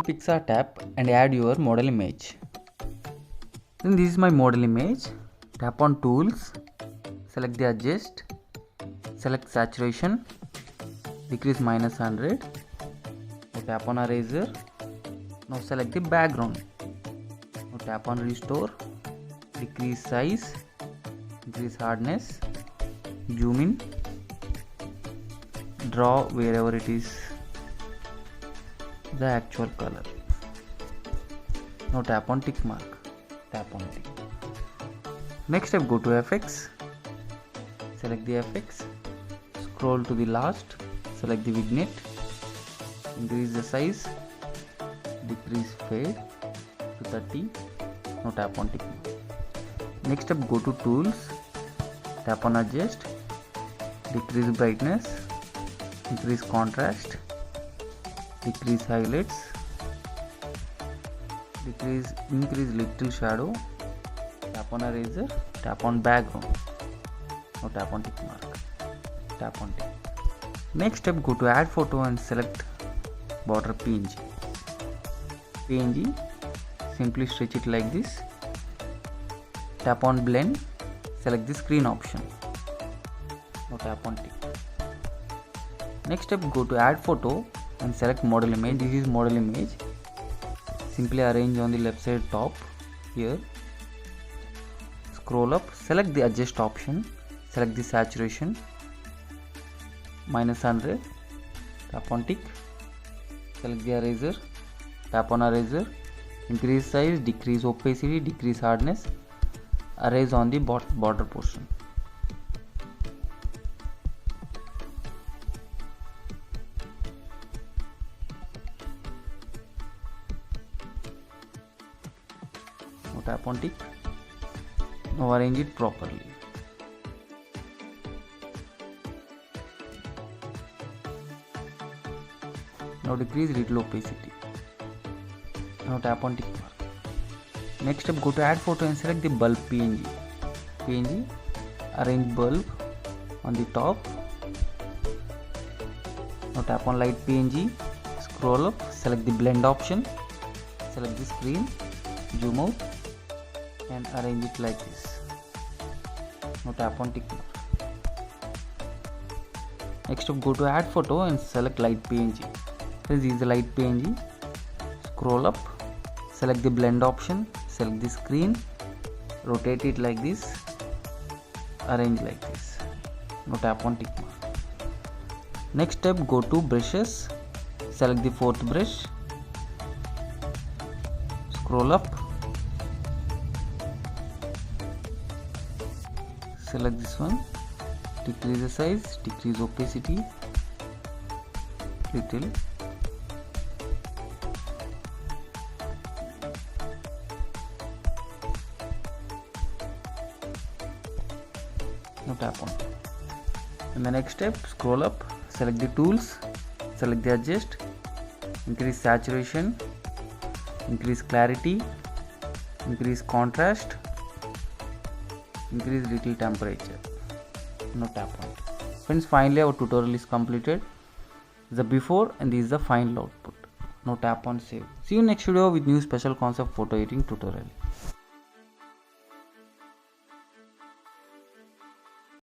Open PicsArt app and add your model image. Then this is my model image. Tap on tools, select the adjust, select saturation, decrease -100. Now tap on eraser. Now select the background. Now tap on restore, decrease size, increase hardness, zoom in, draw wherever it is the actual color. Now tap on tick mark, tap on tick. Next step, go to FX, select the FX, scroll to the last, select the vignette, increase the size, decrease fade to 30. Now tap on tick mark. Next step, go to tools, tap on adjust, decrease brightness, increase contrast, decrease highlights, increase little shadow, tap on eraser, tap on background. Now tap on tick mark, tap on tick. Next step, go to add photo and select border PNG. Simply stretch it like this. Tap on blend, select the screen option. Now tap on tick. Next step, go to add photo and select model image. This is model image. Simply arrange on the left side top here. Scroll up, select the adjust option, select the saturation, -100, tap on tick, select the eraser, tap on eraser, increase size, decrease opacity, decrease hardness, erase on the border portion. Now tap on tick. Now arrange it properly. Now decrease little opacity. Now tap on tick mark. Next step, go to add photo and select the bulb PNG. Arrange bulb on the top. Now tap on light PNG. Scroll up, select the blend option, select the screen, zoom out and arrange it like this. Now tap on tick mark. Next step, go to add photo and select light PNG. This is the light PNG. Scroll up, select the blend option, select the screen, rotate it like this, arrange like this. Now tap on tick mark. Next step, go to brushes, select the fourth brush, scroll up, select this one, decrease the size, decrease opacity little. Now tap on. In the next step, scroll up, select the tools, select the adjust, increase saturation, increase clarity, increase contrast, increase little temperature. Now tap on. Friends, finally our tutorial is completed. The before and this is the final output. Now tap on save. See you next video with new special concept photo editing tutorial.